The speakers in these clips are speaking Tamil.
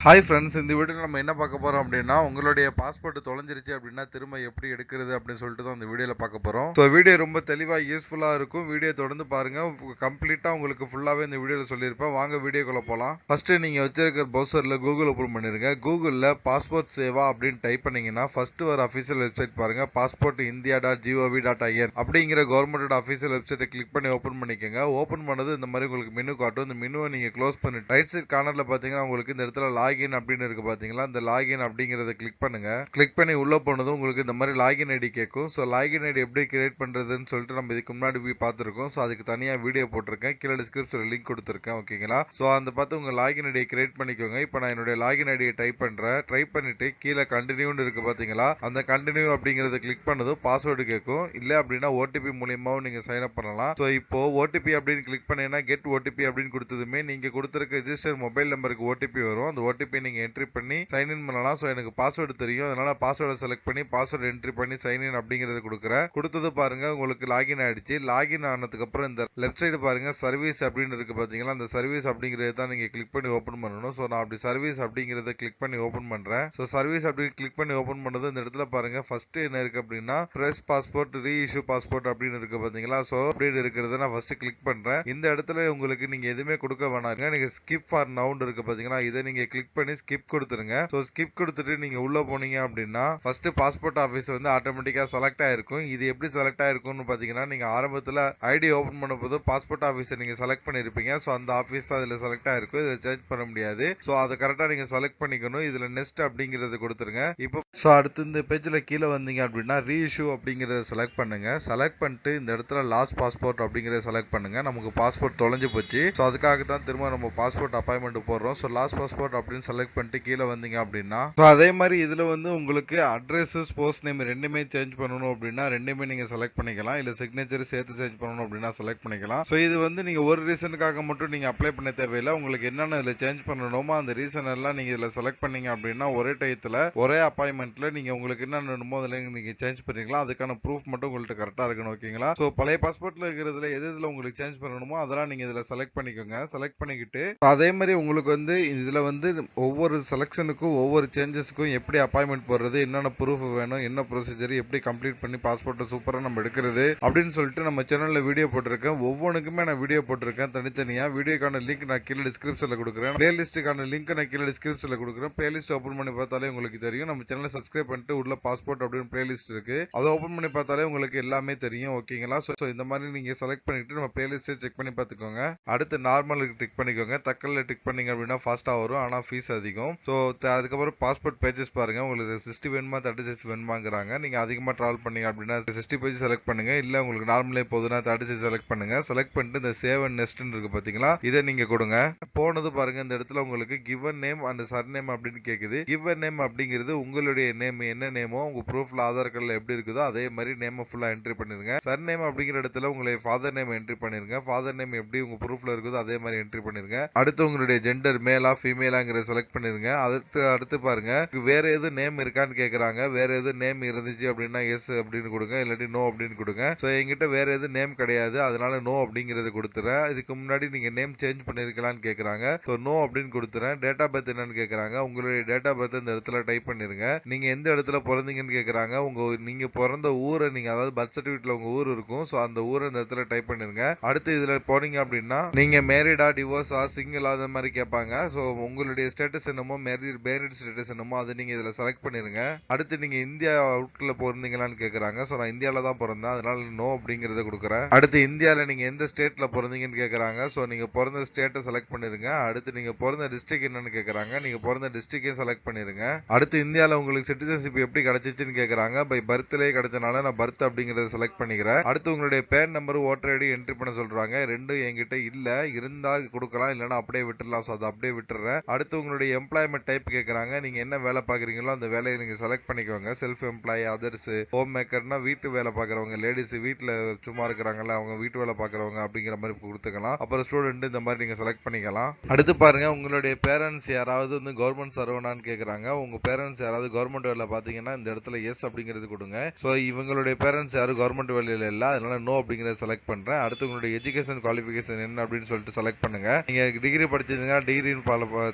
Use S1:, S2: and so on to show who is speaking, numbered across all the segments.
S1: ஹாய் ஃப்ரெண்ட்ஸ், இந்த வீடியோவில் நம்ம என்ன பார்க்க போகிறோம் அப்படின்னா, உங்களுடைய பாஸ்போர்ட் தொலைஞ்சிருச்சு அப்படின்னா திரும்ப எப்படி எடுக்கிறது அப்படின்னு சொல்லிட்டு தான் இந்த வீடியோவில் பார்க்க போகிறோம். ஸோ வீடியோ ரொம்ப தெளிவாக யூஸ்ஃபுல்லாக இருக்கும். வீடியோ தொடர்ந்து பாருங்கள். கம்ப்ளீட்டாக உங்களுக்கு ஃபுல்லாகவே இந்த வீடியோவில் சொல்லியிருப்பேன். வாங்க வீடியோக்குள்ளே போகலாம். ஃபஸ்ட்டு நீங்கள் வச்சிருக்கிற ப்ரௌசரில் கூகுள் ஓப்பன் பண்ணிடுங்க. கூகுளில் பாஸ்போர்ட் சேவா அப்படின்னு டைப் பண்ணிங்கன்னா ஃபஸ்ட்டு ஒரு அஃபீஷியல் வெப்சைட் பாருங்கள். பாஸ்போர்ட் இந்தியா .gov.in அப்படிங்கிற கவர்மெண்டோட அஃபீஷியல் வெப்சைட்டை கிளிக் பண்ணி ஓப்பன் பண்ணிக்கோங்க. ஓப்பன் பண்ணது இந்த மாதிரி உங்களுக்கு மெனு காட்டும். இந்த மெனுவை நீங்கள் க்ளோஸ் பண்ணிட்டு ரைட் சைட் கார்னரில் பார்த்தீங்கன்னா உங்களுக்கு இந்த இடத்துல லாகின் அப்படின்னு இருக்கு பாத்தீங்களா, அந்த லாகின் அப்படிங்கறத கிளிக் பண்ணுங்க. கிளிக் பண்ணி உள்ள போனதும் உங்களுக்கு இந்த மாதிரி லாகின் ஐடி கேட்கும். ஸோ லாகின் ஐடி எப்படி கிரியேட் பண்றதுன்னு சொல்லிட்டு நம்ம இதுக்கு முன்னாடி போய் பார்த்துருக்கோம். ஸோ அதுக்கு தனியா வீடியோ போட்டிருக்கேன், கீழே டிஸ்கிரிப்ஷன்ல லிங்க் கொடுத்துருக்கேன். ஓகேங்களா? ஸோ அந்த பார்த்து உங்க லாகின் ஐடியை கிரியேட் பண்ணிக்கோங்க. இப்போ நான் என்னுடைய லாகின் ஐடியை டைப் பண்றேன். டைப் பண்ணிட்டு கீழே கண்டினியூன்னு இருக்கு பாத்தீங்களா, அந்த கண்டினியூ அப்படிங்கறத கிளிக் பண்ணதும் பாஸ்வேர்டு கேட்கும். இல்ல அப்படின்னா ஓடிபி மூலியமாவும் நீங்க சைன் அப் பண்ணலாம். ஸோ இப்போ ஓடிபி அப்படின்னு கிளிக் பண்ணீங்கன்னா கெட் ஓடிபி அப்படின்னு கொடுத்ததுமே நீங்க கொடுத்திருக்க ரெஜிஸ்டர் மொபைல் நம்பருக்கு ஓடிபி வரும். அந்த ஓடிபி நீங்க என்ட்ரி பண்ணி சைன் இன் பண்ணலாம். ஸோ எனக்கு பாஸ்வேர்டு தெரியும், அதனால பாஸ்வேர்டை செலக்ட் பண்ணி பாஸ்வேர்டு என்ட்ரி பண்ணி சைன் இன் அப்படிங்கறது கொடுக்குறேன். கொடுத்தது பாருங்க உங்களுக்கு லாகின் ஆயிடுச்சு. லாகின் ஆனதுக்கு அப்புறம் இந்த லெஃப்ட் சைடு பாருங்க சர்வீஸ் அப்படின்னு இருக்கு பாத்தீங்களா, அந்த சர்வீஸ் அப்படிங்கறத தான் நீங்க கிளிக் பண்ணி ஓபன் பண்ணணும். ஸோ நான் அப்படி சர்வீஸ் அப்படிங்கறத கிளிக் பண்ணி ஓபன் பண்றேன். ஸோ சர்வீஸ் அப்படி கிளிக் பண்ணி ஓபன் பண்ணது இந்த இடத்துல பாருங்க ஃபர்ஸ்ட் என்ன இருக்கு அப்படின்னா ஃப்ரெஷ் பாஸ்போர்ட் ரீஇஷ்யூ பாஸ்போர்ட் அப்படின்னு இருக்கு பாத்தீங்களா. ஸோ அப்படின்னு இருக்கிறத நான் ஃபர்ஸ்ட் கிளிக் பண்றேன். இந்த இடத்துல உங்களுக்கு நீங்க எதுவுமே கொடுக்க வேணாங்க. நீங்க ஸ்கிப் ஃபார் நவுண்ட் இருக்கு பாத்தீங்களா, இதை நீங்க கிளிக் பண்ணி ஸ்கிப் கொடுத்துருங்க. ஸோ ஸ்கிப் கொடுத்துட்டு நீங்க உள்ள போனீங்க அப்படின்னா ஃபர்ஸ்ட் பாஸ்போர்ட் ஆபீஸ் வந்து ஆட்டோமேட்டிக்கா செலக்ட் ஆயிருக்கும். இது எப்படி செலக்ட் ஆயிருக்கும்னு பாத்தீங்கன்னா, நீங்க ஆரம்பத்துல ஐடி ஓபன் பண்ணும்போது பாஸ்போர்ட் ஆபீஸ் நீங்க செலக்ட் பண்ணிருப்பீங்க. ஸோ அந்த ஆபீஸ் தான் இதுல செலக்ட் ஆயிருக்கும். இதை சேஞ்ச் பண்ண முடியாது. ஸோ அதை கரெக்டா நீங்க செலக்ட் பண்ணிக்கணும். இதுல நெக்ஸ்ட் அப்படிங்கறது கொடுத்துருங்க. இப்போ ஸோ அடுத்து இந்த பேஜ்ல கீழே வந்தீங்க அப்படின்னா ரீஇஷ்யூ அப்படிங்கறத செலக்ட் பண்ணுங்க. செலக்ட் பண்ணிட்டு இந்த இடத்துல லாஸ்ட் பாஸ்போர்ட் அப்படிங்கறத செலக்ட் பண்ணுங்க. நமக்கு பாஸ்போர்ட் தொலைஞ்சு போச்சு. ஸோ அதுக்காக தான் திரும்ப நம்ம பாஸ்போர்ட் அப்பாயின்மெண்ட் போடுறோம். ஸோ லாஸ்ட் பாஸ்போர்ட் அப்படின்னு செலக்ட் பண்ணிட்டு கீழே வந்தீங்க அப்படின்னா அதே மாதிரி இதுல வந்து உங்களுக்கு அட்ரஸ் போஸ்ட் நேம் ரெண்டுமே சேஞ்ச் பண்ணணும் அப்படின்னா ரெண்டுமே நீங்க செலக்ட் பண்ணிக்கலாம். இல்ல சிக்னேச்சர் சேர்த்து சேஞ்ச் பண்ணணும் அப்படின்னா செலக்ட் பண்ணிக்கலாம். ஸோ இது வந்து நீங்க ஒரு ரீசனுக்காக மட்டும் நீங்க அப்ளை பண்ண தேவையில்லை. உங்களுக்கு என்னென்ன இதுல சேஞ்ச் பண்ணணுமோ அந்த ரீசன் எல்லாம் நீங்க இதுல செலக்ட் பண்ணீங்க அப்படின்னா ஒரே டயத்துல ஒரே அப்பாயின்மெண்ட்ல நீங்க உங்களுக்கு என்ன வேணுமோ அதுல நீங்க சேஞ்ச் பண்ணிக்கலாம். அதுக்கான ப்ரூஃப் மட்டும் உங்கள்ட்ட கரெக்டா இருக்கணும். ஓகேங்களா? ஸோ பழைய பாஸ்போர்ட்ல இருக்கிறதுல எது இதுல உங்களுக்கு சேஞ்ச் பண்ணணுமோ அதெல்லாம் நீங்க இதுல செலக்ட் பண்ணிக்கோங்க. செலக்ட் பண்ணிக்கிட்டு அதே மாதிரி உங்களுக்கு வந்து இதுல வந்து ஒவ்வொரு செலக்ஷனுக்கும் ஒவ்வொரு சேஞ்சஸ்க்கும் எப்படி அப்பாயின்மெண்ட் போடுறது, என்னென்ன ப்ரூஃப் வேணும், என்ன ப்ரொசீஜர், எப்படி கம்ப்ளீட் பண்ணி பாஸ்போர்ட்டை சூப்பராக நம்ம எடுக்கிறது அப்படின்னு சொல்லிட்டு நம்ம சேனலில் வீடியோ போட்டிருக்கேன். ஒவ்வொன்றுக்குமே நான் வீடியோ போட்டிருக்கேன் தனித்தனியாக. வீடியோக்கான லிங்க் நான் கீழே டிஸ்கிரிப்ஷனில் கொடுக்குறேன். பிளேலிஸ்ட்டுக்கான லிங்க் நான் கீழே டிஸ்கிரிப்ஷனில் கொடுக்குறேன். பிளேலிஸ்ட் ஓப்பன் பண்ணி பார்த்தாலே உங்களுக்கு தெரியும். நம்ம சேனலை சப்ஸ்கிரைப் பண்ணிட்டு உள்ள பாஸ்போர்ட் அப்படின்னு பிளேலிஸ்ட் இருக்கு, அதை ஓப்பன் பண்ணி பார்த்தாலே உங்களுக்கு எல்லாமே தெரியும். ஓகேங்களா? ஸோ இந்த மாதிரி நீங்க செலக்ட் பண்ணிட்டு நம்ம பிளேலிஸ்ட்டை செக் பண்ணி பார்த்துக்கோங்க. அடுத்து நார்மலுக்கு டிக் பண்ணிக்கோங்க. தக்கல்ல டிக் பண்ணீங்க அப்படின்னா ஃபாஸ்ட்டாக வரும், ஆனால் ஃபீஸ் அதிகம். ஸோ அதுக்கப்புறம் பாஸ்போர்ட் பேஜஸ் பாருங்க. உங்களுக்கு 60 வேணுமா 36 வேணுமாங்கிறாங்க. நீங்க அதிகமா டிராவல் பண்ணீங்க அப்படின்னா 60 பேஜ் செலக்ட் பண்ணுங்க. இல்ல உங்களுக்கு நார்மலே போதுன்னா 36 செலக்ட் பண்ணுங்க. செலக்ட் பண்ணிட்டு இந்த சேவ் அண்ட் நெக்ஸ்ட்னு இருக்கு பாத்தீங்களா, இதை நீங்க கொடுங்க. போனது பாருங்க இந்த இடத்துல உங்களுக்கு given name and sir name அப்படின்னு கேக்குது. கிவன் நேம் அப்படிங்கிறது உங்களுடைய நேம் என்ன நேமோ உங்க ப்ரூஃப்ல ஆதார் கார்டுல எப்படி இருக்குதோ அதே மாதிரி நேம் ஃபுல்லா என்ட்ரி பண்ணிருங்க. சர் நேம் அப்படிங்கிற இடத்துல உங்களுடைய ஃபாதர் நேம் என்ட்ரி பண்ணிருங்க. ஃபாதர் நேம் எப்படி உங்க ப்ரூஃப்ல இருக்குதோ அதே மாதிரி என்ட்ரி பண்ணிருங்க. அடுத்து உங்களுடைய ஜெண்டர் மேலா ஃபீமேலாங்கிற செலக்ட் பண்ணிருங்க. அடுத்து பாருங்க வேற எது நேம் இருக்கான்னு கேக்குறாங்க. வேற எது நேம் இருந்துச்சு அப்படின்னா எஸ் அப்படின்னு கொடுங்க, இல்லாட்டி நோ அப்படின்னு கொடுங்க. சோ என்கிட்ட வேற எது நேம் கிடையாது, அதனால நோ அப்படிங்கறது கொடுத்துறேன். இதுக்கு முன்னாடி நீங்க நேம் சேஞ்ச் பண்ணிருக்கலாம்னு கேக்குறாங்க. சோ நோ அப்படின்னு கொடுத்துறேன். டேட் ஆஃப் பர்த் என்னன்னு கேக்குறாங்க. உங்களுடைய டேட் ஆஃப் பர்த் இந்த இடத்துல டைப் பண்ணிருங்க. நீங்க எந்த இடத்துல பிறந்தீங்கன்னு கேக்குறாங்க. நீங்க பிறந்த ஊரை நீங்க அதாவது பர்த் சர்டிபிகேட்ல உங்க ஊர் இருக்கும். சோ அந்த ஊரை இந்த இடத்துல டைப் பண்ணிருங்க. அடுத்து இதுல போனீங்க அப்படின்னா நீங்க மேரிடா டிவோர்ஸா சிங்கிள் அந்த மாதிரி கேட்பாங்க. சோ உங்களுடைய ஸ்டேட்டஸ் என்னமோ மேரிட் ஸ்டேட்டஸ் என்னமோ அதை நீங்க இதுல செலக்ட் பண்ணிருங்க. அடுத்து நீங்க இந்தியா அவுட்ல பிறந்தீங்களான்னு கேக்குறாங்க. சோ நான் இந்தியால தான் பிறந்தேன், அதனால நோ அப்படிங்கறத கொடுக்குறேன். அடுத்து இந்தியால நீங்க எந்த ஸ்டேட்ல பிறந்தீங்கன்னு கேக்குறாங்க. சோ நீங்க பிறந்த ஸ்டேட்டை செலக்ட் பண்ணிருங்க. அடுத்து நீங்க பிறந்த டிஸ்ட்ரிக்ட் என்னன்னு கேக்குறாங்க. நீங்க பிறந்த டிஸ்ட்ரிக்டையும் செலக்ட் பண்ணிருங்க. அடுத்து இந்தியால உங்களுக்கு சிட்டிசன்ஷிப் எப்படி கிடைச்சிச்சுன்னு கேக்குறாங்க. பை பர்த்லயே கிடைச்சனால நான் பர்த் அப்படிங்கறத செலக்ட் பண்ணிக்கிறேன். அடுத்து உங்களுடைய PAN number voter ID entry பண்ண சொல்றாங்க. ரெண்டும் என்கிட்ட இல்ல, இருந்தா கொடுக்கலாம், இல்லைன்னா அப்படியே விட்டுறலாம். சோ அதை அப்படியே விட்டுறேன். அடுத்து உங்களுடைய எம்ப்ளாய்மெண்ட் டைப் கேக்குறாங்க. நீங்க என்ன வேலை பாக்குறீங்களோ அந்த வேலையை நீங்க செலக்ட் பண்ணிக்கோங்க. செல்ஃப் எம்ப்ளாய், அதர்ஸ், ஹோம் மேக்கர்னா வீட்டு வேலை பாக்குறவங்க, லேடிஸ் வீட்டுல சும்மா இருக்கிறாங்கல்ல அவங்க வீட்டு வேலை பாக்குறவங்க அப்படிங்கிற மாதிரி கொடுத்துக்கலாம். அப்புறம் ஸ்டூடெண்ட் இந்த மாதிரி நீங்க செலக்ட் பண்ணிக்கலாம். அடுத்து பாருங்க உங்களுடைய பேரண்ட்ஸ் யாராவது வந்து கவர்மெண்ட் சர்வனான்னு கேக்குறாங்க. உங்க பேரண்ட்ஸ் யாராவது கவர்மெண்ட் வேலை பாத்தீங்கன்னா இந்த இடத்துல எஸ் அப்படிங்கிறது கொடுங்க. சோ இவங்களுடைய பேரண்ட்ஸ் யாரும் கவர்மெண்ட் வேலையில இல்ல, அதனால நோ அப்படிங்கறத செலக்ட் பண்றேன். அடுத்து உங்களுடைய எஜுகேஷன் குவாலிஃபிகேஷன் என்ன அப்படின்னு சொல்லிட்டு செலக்ட் பண்ணுங்க. நீங்க டிகிரி படிச்சிருந்தீங்கன்னா டிகிரி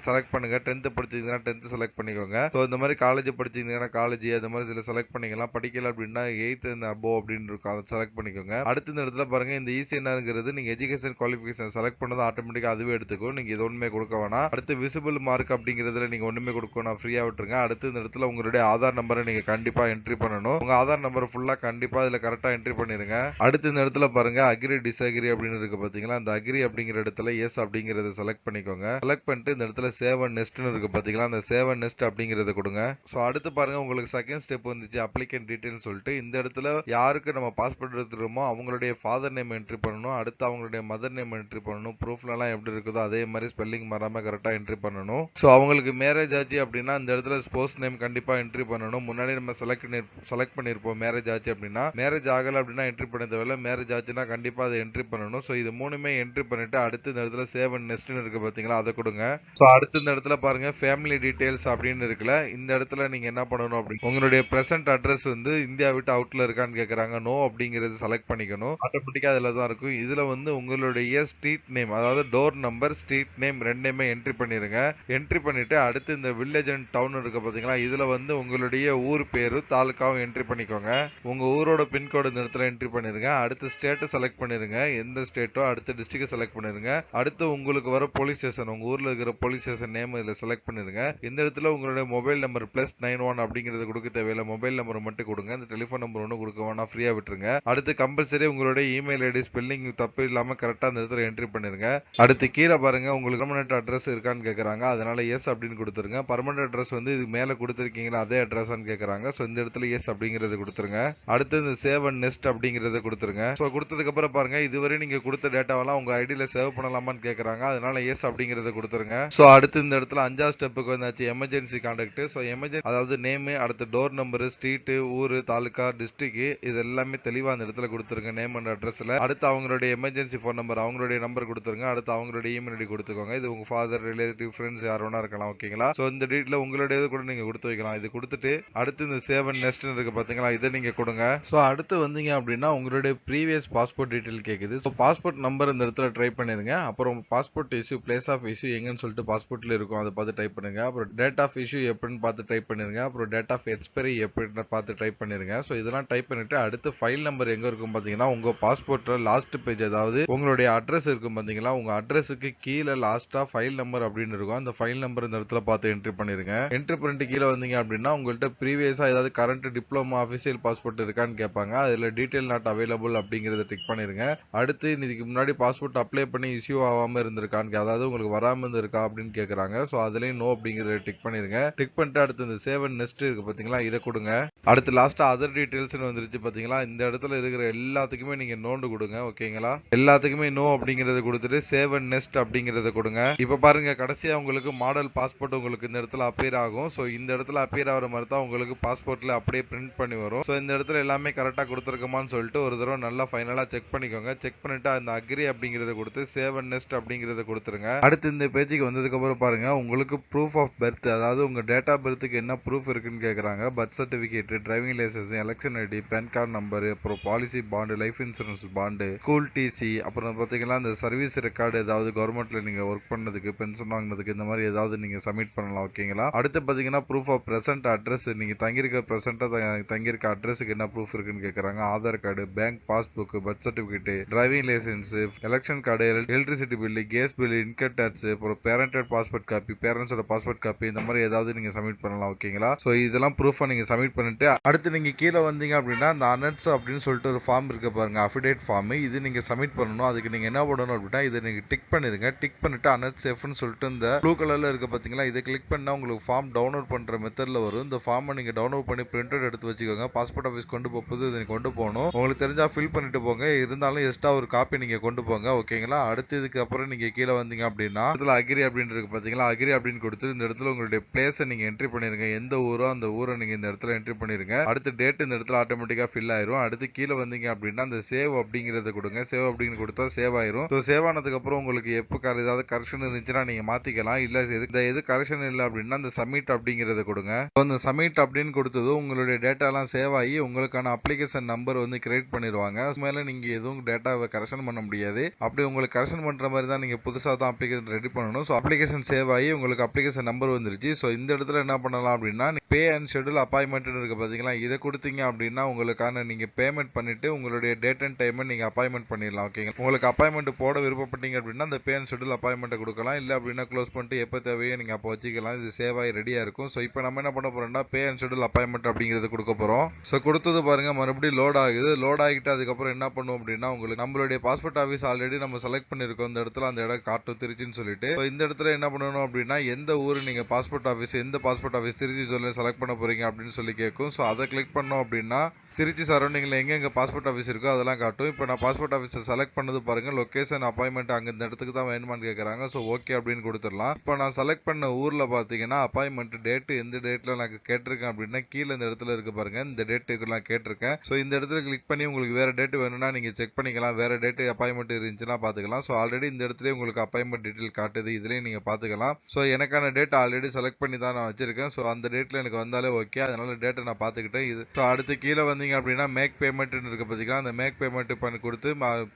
S1: செலக்ட் பண்ணுங்க. 10th படிச்சிருந்தீங்கன்னா 10th செலக்ட் பண்ணிக்கோங்க. ஸோ இந்த மாதிரி காலேஜ் படிச்சிருந்தீங்கன்னா காலேஜ் அந்த மாதிரி சில செலக்ட் பண்ணிக்கலாம். படிக்கல அப்படின்னா 8th and above அப்படின்னு இருக்கும், அதை செலக்ட் பண்ணிக்கோங்க. அடுத்து இந்த இடத்துல பாருங்க, இந்த ECNRங்கிறது நீங்க எஜுகேஷன் குவாலிஃபிகேஷன் செலக்ட் பண்ணது ஆட்டோமேட்டிக்கா அதுவே எடுத்துக்கும். நீங்க இது ஒண்ணுமே கொடுக்க வேணாம். அடுத்து விசிபிள் மார்க் அப்படிங்கிறதுல நீங்க ஒண்ணுமே கொடுக்க நான் ஃப்ரீயா விட்டுருங்க. அடுத்து இந்த இடத்துல உங்களுடைய ஆதார் நம்பரை நீங்க கண்டிப்பா என்ட்ரி பண்ணணும். உங்க ஆதார் நம்பர் ஃபுல்லா கண்டிப்பா இதுல கரெக்டா என்ட்ரி பண்ணிருங்க. அடுத்து இந்த இடத்துல பாருங்க, அக்ரி டிஸ்அக்ரி அப்படின்னு இருக்கு பாத்தீங்களா, அந்த அக்ரி அப்படிங்கிற இடத்துல எஸ் அப்படிங்கறத செலக்ட் பண்ணிக்கோங்க. செலக்ட் பண்ணிட்டு இந்த இடத்துல சேவ் அண்ட் நெக்ஸ்ட்னு இருக்கு பாத்தீங்களா, அந்த சேவ் அண்ட் நெக்ஸ்ட் அப்படிங்கறத கொடுங்க. சோ அடுத்து பாருங்க, உங்களுக்கு செகண்ட் ஸ்டெப் வந்துச்சு அப்ளிகேஷன் டீடைல்ஸ் சொல்லிட்டு. இந்த இடத்துல யாருக்கு நம்ம பாஸ்போர்ட் எடுத்துறோமோ அவங்களுடைய ஃபாதர் நேம் என்ட்ரி பண்ணணும். அடுத்து அவங்களுடைய மதர் நேம் என்ட்ரி பண்ணணும். ப்ரூஃப்ல எல்லாம் எப்படி இருக்குதோ அதே மாதிரி ஸ்பெல்லிங் மாறாம கரெக்டா என்ட்ரி பண்ணணும். சோ அவங்களுக்கு மேரேஜ் ஆச்சு அப்படின்னா இந்த இடத்துல ஸ்போர்ட்ஸ் நேம் கண்டிப்பா என்ட்ரி பண்ணணும். முன்னாடி நம்ம செலக்ட் பண்ணிருப்போம் மேரேஜ் ஆச்சு அப்படின்னா. மேரேஜ் ஆகல அப்படின்னா என்ட்ரி பண்ண தேவையில்ல. மேரேஜ் ஆச்சுன்னா கண்டிப்பா அதை என்ட்ரி பண்ணணும். சோ இது மூணுமே என்ட்ரி பண்ணிட்டு அடுத்து இந்த இடத்துல சேவ் அண்ட் நெக்ஸ்ட்னு இருக்கு பாத்தீங்களா, அதை கொடுங்க. சோ அடுத்து இந்த இடத்துல பாருங்க, ஃபேமிலி டீடைல்ஸ் அப்படின்னு இருக்குல்ல, இந்த இடத்துல நீங்க என்ன பண்ணணும் அப்படின்னு உங்களுடைய பிரசன்ட் அட்ரஸ் வந்து இந்தியா விட்டு அவுட்ல இருக்கான்னு கேக்குறாங்க. நோ அப்படிங்கறது செலக்ட் பண்ணிக்கணும். ஆட்டோமேட்டிக்கா அதுல தான் இருக்கும். இதுல வந்து உங்களுடைய ஸ்ட்ரீட் நேம், அதாவது டோர் நம்பர், ஸ்ட்ரீட் நேம் ரெண்டையுமே என்ட்ரி பண்ணிருங்க. என்ட்ரி பண்ணிட்டு அடுத்து இந்த வில்லேஜ் அண்ட் டவுன் இருக்கு பாத்தீங்களா, இதுல வந்து உங்களுடைய ஊர் பேரு தாலுக்காவும் என்ட்ரி பண்ணிக்கோங்க. உங்க ஊரோட பின்கோடு இந்த இடத்துல என்ட்ரி பண்ணிருங்க. அடுத்து ஸ்டேட் செலக்ட் பண்ணிருங்க, எந்த ஸ்டேட்டோ. அடுத்து டிஸ்ட்ரிக்ட் செலக்ட் பண்ணிருங்க. அடுத்து உங்களுக்கு வர போலீஸ் ஸ்டேஷன், உங்க ஊர்ல இருக்கிற போலீஸ் ஸ்டேஷன் நேம் இதுல செலக்ட் பண்ணிருங்க. இந்த இடத்துல உங்களுடைய மொபைல் நம்பர் +91 அப்படிங்கறது கொடுக்க தேவையில்லை. மொபைல் நம்பர் மட்டும் கொடுங்க. இந்த டெலிபோன் நம்பர் ஒன்னும் கொடுக்க வேணாம், ஃப்ரீயா விட்டுருங்க. அடுத்து கம்பல்சரி உங்களுடைய இமெயில் ஐடி ஸ்பெல்லிங் தப்பு இல்லாம கரெக்டா அந்த இடத்துல என்ட்ரி பண்ணிருங்க. அடுத்து கீழே பாருங்க, உங்களுக்கு பெர்மனன்ட் அட்ரஸ் இருக்கான்னு கேக்குறாங்க. அதனால எஸ் அப்படின்னு கொடுத்துருங்க. பெர்மனன்ட் அட்ரஸ் வந்து இது மேல கொடுத்திருக்கீங்களா அதே அட்ரஸ்னு கேக்குறாங்க. சோ இந்த இடத்துல எஸ் அப்படிங்கறது கொடுத்துருங்க. அடுத்து இந்த சேவ் அண்ட் நெக்ஸ்ட் அப்படிங்கறத கொடுத்துருங்க. சோ கொடுத்ததுக்கு அப்புறம் பாருங்க, இதுவரை நீங்க கொடுத்த டேட்டாவெல்லாம் உங்க ஐடியில சேவ் பண்ணலாமான்னு கேக்குறாங்க. அதனால எஸ் அப்படிங்கறத கொடுத்துருங்க. சோ அடுத்து இந்த இடத்துல 5வது ஸ்டெப்புக்கு வந்தாச்சு, எமர்ஜென்சி கான்டாக்ட். சோ எமர்ஜென்சி அதாவது நேம், அடுத்து டோர் நம்பர், ஸ்ட்ரீட், ஊரு, தாலுகா, டிஸ்ட்ரிக்ட், இது எல்லாமே தெளிவா அந்த இடத்துல கொடுத்துருங்க நேம் அண்ட் அட்ரஸ்ல. அடுத்து அவங்களுடைய எமர்ஜென்சி ஃபோன் நம்பர், அவங்களுடைய நம்பர் கொடுத்துருங்க. அடுத்து அவங்களுடைய இமெயில் ஐடி கொடுத்துக்கோங்க. இது உங்க ஃபாதர், ரிலேட்டிவ், ஃப்ரெண்ட்ஸ் யார் வேணா இருக்கலாம், ஓகேங்களா. சோ இந்த டீட்ல உங்களுடைய கூட நீங்க கொடுத்து வைக்கலாம். இது கொடுத்துட்டு அடுத்து இந்த சேவ் அண்ட் நெக்ஸ்ட் இருக்கு பாத்தீங்களா, இதை நீங்க கொடுங்க. சோ அடுத்து வந்தீங்க அப்படின்னா உங்களுடைய ப்ரீவியஸ் பாஸ்போர்ட் டீடைல் கேக்குது. சோ பாஸ்போர்ட் நம்பர் இந்த இடத்துல ட்ரை பண்ணிருங்க. அப்புறம் passport issue, place of issue எங்கன்னு சொல்லிட்டு பாஸ்போர்ட்ல இருக்கும், அதை பார்த்து டைப் பண்ணுங்க. அப்புறம் டேட் ஆஃப் இஷ்யூ எப்படின்னு பார்த்து டைப் பண்ணிருங்க. அப்புறம் டேட் ஆஃப் எக்ஸ்பைரி எப்படின்னு பார்த்து டைப் பண்ணிருங்க. சோ இதெல்லாம் டைப் பண்ணிட்டு அடுத்து ஃபைல் நம்பர் எங்க இருக்கும் பாத்தீங்கன்னா, உங்க பாஸ்போர்ட்ல லாஸ்ட் பேஜ், அதாவது உங்களுடைய அட்ரஸ் இருக்கும் பாத்தீங்களா, உங்க அட்ரஸுக்கு கீழே லாஸ்டா ஃபைல் நம்பர் அப்படின்னு இருக்கும். அந்த ஃபைல் நம்பர் இந்த இடத்துல பார்த்து என்ட்ரி பண்ணிருங்க. என்ட்ரி பண்ணிட்டு கீழே வந்தீங்க அப்படின்னா உங்கள்ட்ட ப்ரீவியஸா ஏதாவது கரண்ட் டிப்ளமா அபிஷியல் பாஸ்போர்ட் இருக்கான்னு கேட்பாங்க. அதுல டீடைல் நாட் அவைலபிள் அப்படிங்கறத டிக் பண்ணிருங்க. அடுத்து இதுக்கு முன்னாடி பாஸ்போர்ட் அப்ளை பண்ணி இஷ்யூ ஆகாம இருந்திருக்கான்னு, அதாவது உங்களுக்கு வராம இருந்திருக்கா அப்படின்னு கேக்குறாங்க. சோ அதுலயும் நோ அப்படிங்கறத டிக் பண்ணிருங்க. டிக் பண்ணிட்டு அடுத்து இந்த சேவ் அண்ட் நெக்ஸ்ட் இருக்கு பாத்தீங்களா, இதை கொடுங்க. அடுத்து லாஸ்டா அதர் டீடைல்ஸ் வந்துருச்சு பாத்தீங்களா, இந்த இடத்துல இருக்கிற எல்லாத்துக்குமே நீங்க நோண்டு கொடுங்க, ஓகேங்களா. எல்லாத்துக்குமே நோ அப்படிங்கறத கொடுத்துட்டு சேவ் அண்ட் நெக்ஸ்ட் அப்படிங்கறத கொடுங்க. இப்ப பாருங்க, கடைசியா உங்களுக்கு மாடல் பாஸ்போர்ட் உங்களுக்கு இந்த இடத்துல அப்பியர் ஆகும். சோ இந்த இடத்துல அப்பியர் ஆகிற மாதிரி தான் உங்களுக்கு பாஸ்போர்ட்ல அப்படியே பிரிண்ட் பண்ணி வரும். சோ இந்த இடத்துல எல்லாமே கரெக்டா கொடுத்துருக்கோமான்னு சொல்லிட்டு ஒரு தடவை நல்லா ஃபைனலா செக் பண்ணிக்கோங்க. செக் பண்ணிட்டு அந்த அக்ரி அப்படிங்கறத கொடுத்து சேவ் அண்ட் நெக்ஸ்ட் அப்படிங்கறத கொடுத்துருங்க. அடுத்து இந்த பேஜுக்கு வந்ததுக்கு அப்புறம் பாருங்க, உங்களுக்கு ப்ரூஃப் ஆஃப் பர்த், அதாவது உங்க டேட் ஆஃப் பர்த்துக்கு என்ன ப்ரூஃப் இருக்குன்னு கேக்குறாங்க. Birth certificate, driving licence, election ID, PAN card number, அப்புறம் policy bond, life insurance bond, school TC, அப்புறம் பாத்தீங்கன்னா இந்த சர்வீஸ் ரெக்கார்டு, ஏதாவது கவர்மெண்ட்ல நீங்க ஒர்க் பண்ணதுக்கு, பென்ஷன் வாங்கினதுக்கு, இந்த மாதிரி ஏதாவது நீங்க சப்மிட் பண்ணலாம், ஓகேங்களா. அடுத்து பாத்தீங்கன்னா ப்ரூஃப் ஆஃப் பிரசன்ட் அட்ரஸ், நீங்க தங்கியிருக்க பிரசன்டா தங்கியிருக்க அட்ரஸுக்கு என்ன ப்ரூஃப் இருக்குன்னு கேக்குறாங்க. Aadhaar card, bank passbook, birth certificate, driving licence, election card, electricity bill, gas bill, income tax, அப்புறம் பேரண்டட் பாஸ்போர்ட் காப்பி, பேரண்ட்ஸோட பாஸ்போர்ட் காப்பி, இந்த மாதிரி ஏதாவது நீங்க சப்மிட் பண்ணலாம், ஓகேங்களா. சோ இதெல்லாம் ப்ரூஃபா நீங்க சப்மிட் பண்ணிட்டு அடுத்து நீங்க கீழே வந்தீங்க அப்படின்னா அந்த அனட்ஸ் அப்படின்னு சொல்லிட்டு ஒரு ஃபார்ம் இருக்கு பாருங்க, அஃபிடேட் ஃபார்ம். இது நீங்க சப்மிட் பண்ணணும். அதுக்கு நீங்க என்ன பண்ணணும் அப்படின்னா, இதை நீங்க டிக் பண்ணிருங்க. டிக் பண்ணிட்டு அனட் சேஃப்னு சொல்லிட்டு இந்த ப்ளூ கலர்ல இருக்கு பாத்தீங்களா, இதை கிளிக் பண்ணா உங்களுக்கு ஃபார்ம் டவுன்லோட் பண்ற மெத்தட்ல வரும். இந்த ஃபார்மை நீங்க டவுன்லோட் பண்ணி பிரிண்ட் எடுத்து வச்சுக்கோங்க. பாஸ்போர்ட் ஆஃபீஸ் கொண்டு போகும்போது இதை கொண்டு போகணும். உங்களுக்கு தெரிஞ்சா ஃபில் பண்ணிட்டு போங்க, இருந்தாலும் எக்ஸ்ட்ரா ஒரு காப்பி நீங்க கொண்டு போங்க, ஓகேங்களா. அடுத்து இதுக்கு அப்புறம் நீங்க கீழே வந்தீங்க அப்படின்னா இதுல அக்ரி அப்படின்னு இருக்கு பாத்தீங்களா, அக்ரி அப்படின்னு கொடுத்து இந்த இடத்துல உங்களுடைய பிளேஸை நீங்க என்ட்ரி பண்ணிருங்க. எந்த ஊரோ அந்த ஊரை நீங்க இந்த இடத்துல என்ட்ரி பண்ணிருங்க. அடுத்து டேட் இந்த இடத்துல ஆட்டோமேட்டிக்கா ஃபில் ஆயிரும். அடுத்து கீழே வந்தீங்க அப்படின்னா அந்த சேவ் அப்படிங்கறத கொடுங்க. சேவ் அப்படின்னு கொடுத்தா சேவ் ஆயிரும். ஸோ சேவ் ஆனதுக்கு அப்புறம் உங்களுக்கு எப்போ ஏதாவது கரெக்ஷன் இருந்துச்சுன்னா நீங்க மாத்திக்கலாம். இல்ல எது கரெக்ஷன் இல்லை அப்படின்னா அந்த சப்மிட் அப்படிங்கறத கொடுங்க. அந்த சப்மிட் அப்படின்னு கொடுத்தது உங்களுடைய டேட்டா எல்லாம் சேவ் ஆகி உங்களுக்கான அப்ளிகேஷன் நம்பர் வந்து கிரியேட் பண்ணிடுவாங்க. மேல நீங்க எதுவும் டேட்டாவை கரெக்ஷன் பண்ண முடியாது. அப்படி உங்களுக்கு கரெக்ஷன் பண்ற மாதிரி தான் நீங்க புதுசா தான் அப்ளிகேஷன் ரெடி பண்ணணும். ஸோ அப்ளிகேஷன் சேவ் சேவ் ஆகி உங்களுக்கு அப்ளிகேஷன் நம்பர் வந்துருச்சு. ஸோ இந்த இடத்துல என்ன பண்ணலாம் அப்படின்னா, பே அண்ட் ஷெட்யூல் அப்பாயின்மெண்ட்னு இருக்கு பார்த்தீங்களா, இதை கொடுத்தீங்க அப்படின்னா உங்களுக்கான நீங்கள் பேமெண்ட் பண்ணிட்டு உங்களுடைய டேட் அண்ட் டைமை நீங்கள் அப்பாயின்மெண்ட் பண்ணிடலாம். ஓகேங்க, உங்களுக்கு அப்பாயின்மெண்ட் போட விருப்பப்பட்டீங்க அப்படின்னா அந்த பே அண்ட் ஷெட்யூல் அப்பாயின்மெண்ட்டை கொடுக்கலாம். இல்லை அப்படின்னா க்ளோஸ் பண்ணிட்டு எப்போ தேவையோ நீங்கள் அப்போ வச்சுக்கலாம். இது சேவ் ஆகி ரெடியாக இருக்கும். ஸோ இப்போ நம்ம என்ன பண்ண போகிறோம்னா பே அண்ட் ஷெட்யூல் அப்பாயின்மெண்ட் அப்படிங்கிறது கொடுக்க போகிறோம். ஸோ கொடுத்தது பாருங்கள் மறுபடியும் லோட் ஆகுது. லோட் ஆகிட்டு அதுக்கப்புறம் என்ன பண்ணுவோம் அப்படின்னா, உங்களுக்கு நம்மளுடைய பாஸ்போர்ட் ஆஃபீஸ் ஆல்ரெடி நம்ம செலக்ட் பண்ணியிருக்கோம். இந்த இடத்துல அந்த இடம் காட்டும் திருச்சின்னு சொல்லிட்டு. இந்த இடத்துல என்ன பண்ணணும் அப்படின்னா, எந்த ஊர் நீங்கள் பாஸ்போர்ட் ஆஃபீஸ் எந்த பாஸ்போர்ட் ஆஃபீஸ் திருச்சி சொல்லி செலக்ட் பண்ண போகிறீங்க அப்படின்னு சொல்லி கேட்கும். ஸோ அதை கிளிக் பண்ணோம் அப்படின்னா திருச்சி சரௌண்டிங்கில் எங்கெங்கே பாஸ்போர்ட் ஆஃபீஸ் இருக்கோ அதெல்லாம் காட்டும். இப்போ நான் பாஸ்போர்ட் ஆஃபீஸை செலக்ட் பண்ணது பாருங்கள், லொக்கேஷன் அப்பாயின்மெண்ட் அங்கே இந்த இடத்துக்கு தான் வேணுமான்னு கேட்குறாங்க. ஸோ ஓகே அப்படின்னு கொடுத்துடலாம். இப்போ நான் செலக்ட் பண்ண ஊரில் பார்த்தீங்கன்னா அப்பாயின்மெண்ட் டேட்டு எந்த டேட்டில் நான் கேட்டிருக்கேன் அப்படின்னா கீழே இந்த இடத்துல இருக்கு பாருங்கள், இந்த டேட்டுக்கு நான் கேட்டிருக்கேன். ஸோ இந்த இடத்துல கிளிக் பண்ணி உங்களுக்கு வேறு டேட்டு வேணும்னா நீங்கள் செக் பண்ணிக்கலாம். வேறு டேட்டு அப்பாயின்மெண்ட் இருந்துச்சுன்னா பார்த்துக்கலாம். ஸோ ஆல்ரெடி இந்த இடத்துல உங்களுக்கு அப்பாயின்மெண்ட் டீட்டெயில் காட்டுது, இதுலேயும் நீங்கள் பார்த்துக்கலாம். ஸோ எனக்கான டேட் ஆல்ரெடி செலக்ட் பண்ணி தான் நான் வச்சிருக்கேன். ஸோ அந்த டேட்டில் எனக்கு வந்தாலே ஓகே, அதனால டேட்டை நான் பார்த்துக்கிட்டேன். இது ஸோ அடுத்து கீழே வந்தீங்க அப்படின்னா மேக் பேமெண்ட்னு இருக்கு பார்த்தீங்கன்னா, அந்த மேக் பேமெண்ட் பண்ணி கொடுத்து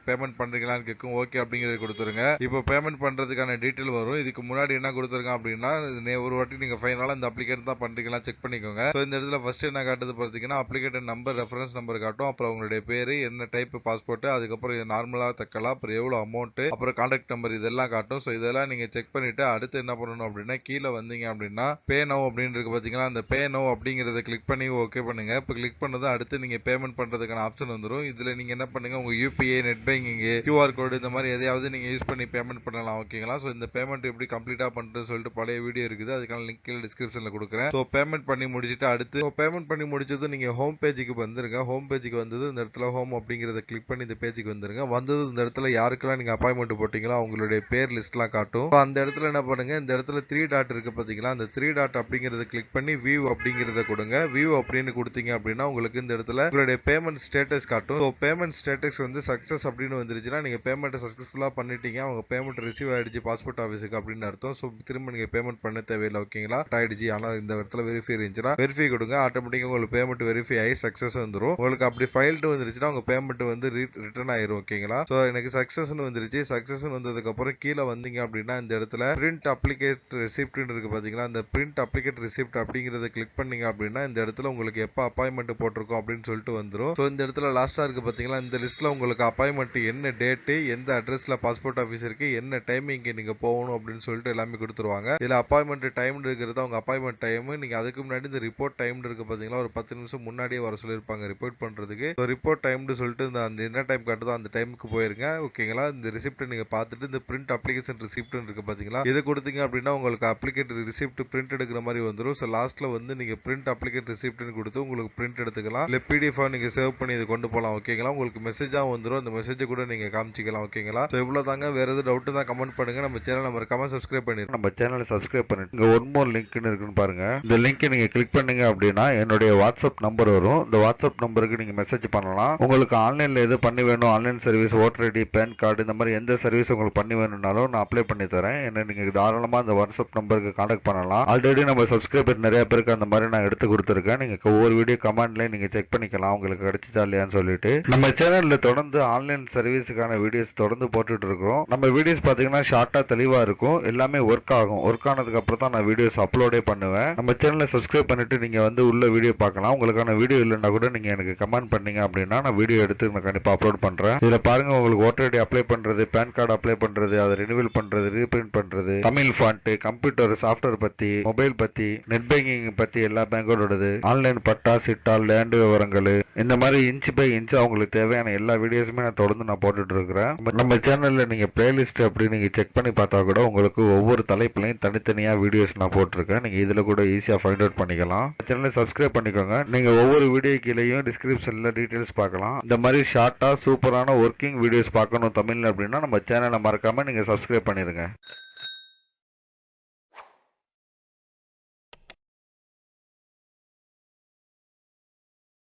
S1: பேமெண்ட் பண்ணுறீங்களான்னு கேட்கும். ஓகே அப்படிங்கிறது கொடுத்துருங்க. இப்போ பேமெண்ட் பண்ணுறதுக்கான டீட்டெயில் வரும். இதுக்கு முன்னாடி என்ன கொடுத்துருங்க அப்படின்னா, ஒரு வாட்டி நீங்கள் ஃபைனலாக இந்த அப்ளிகேட் தான் பண்ணுறீங்களா செக் பண்ணிக்கோங்க. ஸோ இந்த இடத்துல ஃபர்ஸ்ட் என்ன காட்டுது பார்த்தீங்கன்னா, அப்ளிகேட் நம்பர் ரெஃபரன்ஸ் நம்பர் காட்டும். அப்புறம் உங்களுடைய பேர், என்ன டைப் பாஸ்போர்ட், அதுக்கப்புறம் நார்மலாக தக்கலாம், அப்புறம் எவ்வளோ அமௌண்ட், அப்புறம் கான்டாக்ட் நம்பர் இதெல்லாம் காட்டும். ஸோ இதெல்லாம் நீங்கள் செக் பண்ணிட்டு அடுத்து என்ன பண்ணணும் அப்படின்னா, கீழே வந்தீங்க அப்படின்னா பே நவ் அப்படின்னு இருக்கு பார்த்தீங்கன்னா, அந்த பே நவ் அப்படிங்கிறத கிளிக் பண்ணி ஓகே பண்ணுங்க. இப்போ கிளிக் பண்ணதும் அடுத்து நீங்கள் பேமெண்ட் பண்ணுறதுக்கான ஆப்ஷன் வந்துடும். இதுல நீங்க என்ன பண்ணுங்க, உங்க UPI, net banking, QR code இந்த மாதிரி எதையாவது நீங்க யூஸ் பண்ணி பேமெண்ட் பண்ணலாம். ஓகேங்களா, ஸோ இந்த பேமெண்ட் எப்படி கம்ப்ளீட்டா பண்றதுன்னு சொல்லிட்டு பழைய வீடியோ இருக்குது, அதுக்கான லிங்க் கீழே டிஸ்கிரிப்ஷன்ல கொடுக்குறேன். ஸோ பேமெண்ட் பண்ணி முடிச்சுட்டு அடுத்து பேமெண்ட் பண்ணி முடிச்சது நீங்க ஹோம் பேஜுக்கு வந்துருங்க. ஹோம் பேஜுக்கு வந்தது இந்த இடத்துல ஹோம் அப்படிங்கிறத கிளிக் பண்ணி இந்த பேஜுக்கு வந்துருங்க. வந்தது இந்த இடத்துல யாருக்கெல்லாம் நீங்க அப்பாயின்மெண்ட் போட்டீங்களோ அவங்களுடைய பேர் லிஸ்ட்லாம் காட்டும். அந்த இடத்துல என்ன பண்ணுங்க, இந்த இடத்துல 3 டாட் இருக்கு பாத்தீங்களா, அந்த 3 டாட் அப்படிங்கறத கிளிக் பண்ணி வியூ அப்படிங்கறத கொடுங்க. வியூ அப்படின்னு கொடுத்தீங்க அப்படின்னா உங்களுக்கு இந்த இடத்துல உங்களுடைய பேமெண்ட் ஸ்டேட்டஸ் காட்டும். ஸோ பேமெண்ட் ஸ்டேட்டஸ் வந்து சக்ஸஸ் அப்படின்னு வந்துருச்சுன்னா நீங்கள் பேமெண்ட்டை சக்ஸஸ்ஃபுல்லாக பண்ணிட்டீங்க, அவங்க பேமெண்ட் ரிசீவ் ஆயிடுச்சு பாஸ்போர்ட் ஆஃபீஸுக்கு அப்படின்னு அர்த்தம். ஸோ திரும்ப நீங்கள் பேமெண்ட் பண்ண தேவையில்லை. ஓகேங்களா, ஆயிடுச்சு. ஆனால் இந்த இடத்துல வெரிஃபை இருந்துச்சுன்னா வெரிஃபை கொடுங்க. ஆட்டோமேட்டிக்காக உங்களுக்கு பேமெண்ட் வெரிஃபை ஆகி சக்ஸஸ் வந்துடும். உங்களுக்கு அப்படி ஃபைல்டு வந்துருச்சுன்னா உங்கள் பேமெண்ட் வந்து ரிட்டர்ன் ஆயிரும். ஓகேங்களா, ஸோ எனக்கு சக்ஸஸ்ன்னு வந்துருச்சு. சக்ஸஸ் வந்ததுக்கப்புறம் கீழே வந்தீங்க அப்படின்னா இந்த இடத்துல பிரிண்ட் அப்ளிகேட் ரிசிப்ட்னு இருக்கு பார்த்தீங்களா, அந்த பிரிண்ட் அப்ளிகேட் ரிசிப்ட் அப்படிங்கிறத கிளிக் பண்ணீங்க அப்படின்னா இந்த இடத்துல உங்களுக்கு எப்போ அப்பாயின்மெண்ட் போட்டிருக்கோம் அப்படின்னு சொல்லிட்டு வந்துடும். ஸோ இந்த இடத்துல லாஸ்ட்டாக இருக்கு பார்த்தீங்களா, இந்த லிஸ்ட்டில் உங்களுக்கு அப்பாயின்மெண்ட் என்ன டேட்டு, எந்த அட்ரஸில் பாஸ்போர்ட் ஆஃபீஸ் இருக்குது, என்ன டைமிங்கு நீங்கள் போகணும் அப்படின்னு சொல்லிட்டு எல்லாமே கொடுத்துருவாங்க. இதில் அப்பாயின்மெண்ட் டைம் இருக்கிறது அவங்க அப்பாயின்மெண்ட் டைமு. நீங்கள் அதுக்கு முன்னாடி இந்த ரிப்போர்ட் டைம் இருக்கு பார்த்தீங்களா, ஒரு 10 நிமிஷம் முன்னாடியே வர சொல்லியிருப்பாங்க ரிப்போர்ட் பண்ணுறதுக்கு. ரிப்போர்ட் டைம்னு சொல்லிட்டு அந்த என்ன டைம் காட்டுதோ அந்த டைமுக்கு போயிருங்க. ஓகேங்களா, இந்த ரிசிப்ட் நீங்கள் பார்த்துட்டு இந்த பிரிண்ட் அப்ளிகேஷன் ரிசிப்ட்னு இருக்கு பார்த்தீங்களா, இது கொடுத்தீங்க அப்படின்னா உங்களுக்கு அப்ளிகேட் ரிசிப்ட் பிரிண்ட் எடுக்கிற மாதிரி வந்துடும். ஸோ லாஸ்ட்டில் வந்து நீங்கள் பிரிண்ட் அப்ளிகேட் ரிசிப்ட்னு கொடுத்து உங்களுக்கு பிரிண்ட் எடுத்துக்கலாம். இல்லை பிடிஎஃபாக நீங்கள் சேவ் பண்ணி இது கொண்டு போகலாம். ஓகேங்களா, உங்களுக்கு மெசேஜாக வந்துடும். அந்த மெசேஜை கூட நீங்கள் காமிச்சிக்கலாம். ஓகேங்களா, ஸோ இவ்வளோ தாங்க. வேறு எதுவும் டவுட்டு தான் கமெண்ட் பண்ணுங்கள். நம்ம சேனல் மறக்காம சப்ஸ்கிரைப் பண்ணிடுங்க. நம்ம சேனலை சப்ஸ்கிரைப் பண்ணிட்டு இங்கே ஒன் மோர் லிங்க்னு இருக்குன்னு பாருங்க. இந்த லிங்க் நீங்கள் கிளிக் பண்ணீங்க அப்படின்னா என்னுடைய வாட்ஸ்அப் நம்பர் வரும். இந்த வாட்ஸ்அப் நம்பருக்கு நீங்கள் மெசேஜ் பண்ணலாம். உங்களுக்கு ஆன்லைனில் எது பண்ணி வேணும், online service, voter ID, PAN card, இந்த மாதிரி எந்த சர்வீஸ் உங்களுக்கு பண்ணி வேணும்னாலும் நான் அப்ளை பண்ணி தரேன். என்ன நீங்கள் தாராளமாக அந்த வாட்ஸ்அப் நம்பருக்கு கான்டாக்ட் பண்ணலாம். ஆல்ரெடி நம்ம சப்ஸ்கிரைபர் நிறைய பேருக்கு அந்த மாதிரி நான் எடுத்து கொடுத்துருக்கேன். நீங்கள் ஒவ்வொரு வீடியோ கமெண்ட்லேயும் நீங்கள் செக் பண்ணிக்கலாம் உங்களுக்கு கிடைச்சிச்சா இல்லையான்னு சொல்லிட்டு. நம்ம சேனலில் தொடர்ந்து ஆன்லைன் சர்வீஸுக்கான வீடியோஸ் தொடர்ந்து போட்டுட்டு இருக்கோம். நம்ம வீடியோஸ் பார்த்தீங்கன்னா ஷார்ட்டாக தெளிவாக இருக்கும், எல்லாமே ஒர்க் ஆகும். ஒர்க் ஆனதுக்கு அப்புறம் தான் நான் வீடியோஸ் அப்லோடே பண்ணுவேன். நம்ம சேனலை சப்ஸ்கிரைப் பண்ணிட்டு நீங்கள் வந்து உள்ள வீடியோ பார்க்கலாம். உங்களுக்கான வீடியோ இல்லைன்னா கூட நீங்கள் எனக்கு கமெண்ட் பண்ணீங்க அப்படின்னா நான் வீடியோ எடுத்து நான் கண்டிப்பாக அப்லோட் பண்ணுறேன். இதில் பாருங்க, உங்களுக்கு ஓட்டர் ஐடி அப்ளை பண்ணுறது, பேன் கார்டு அப்ளை பண்ணுறது, அதை ரினிவல் பண்ணுறது, ரீபிரிண்ட் பண்ணுறது, தமிழ் ஃபாண்ட், கம்ப்யூட்டர் சாஃப்ட்வேர் பற்றி, மொபைல் பற்றி, நெட் பேங்கிங் பற்றி எல்லா பேங்கோடது, ஆன்லைன் பட்டா, சிட்டா, லேண்டு விவரங்கள், இந்த மாதிரி இன்ச் பை இன்ச் அவங்களுக்கு தேவையான எல்லா வீடியோஸுமே நான் தொடர்ந்து நான் போட்டுட்டு இருக்கிறேன். நம்ம சேனல்ல நீங்க பிளேலிஸ்ட் அப்படி நீங்க செக் பண்ணி பார்த்தா கூட உங்களுக்கு ஒவ்வொரு தலைப்புலையும் தனித்தனியா வீடியோஸ் நான் போட்டிருக்கேன். நீங்க இதுல கூட ஈஸியா ஃபைண்ட் அவுட் பண்ணிக்கலாம். சேனலை சப்ஸ்கிரைப் பண்ணிக்கோங்க. நீங்க ஒவ்வொரு வீடியோ கீழேயும் டிஸ்கிரிப்ஷன்ல டீடைல்ஸ் பார்க்கலாம். இந்த மாதிரி ஷார்ட்டா சூப்பரான ஒர்க்கிங் வீடியோஸ் பார்க்கணும் தமிழ்ல அப்படின்னா நம்ம சேனலை மறக்காம நீங்க சப்ஸ்கிரைப் பண்ணிருங்க.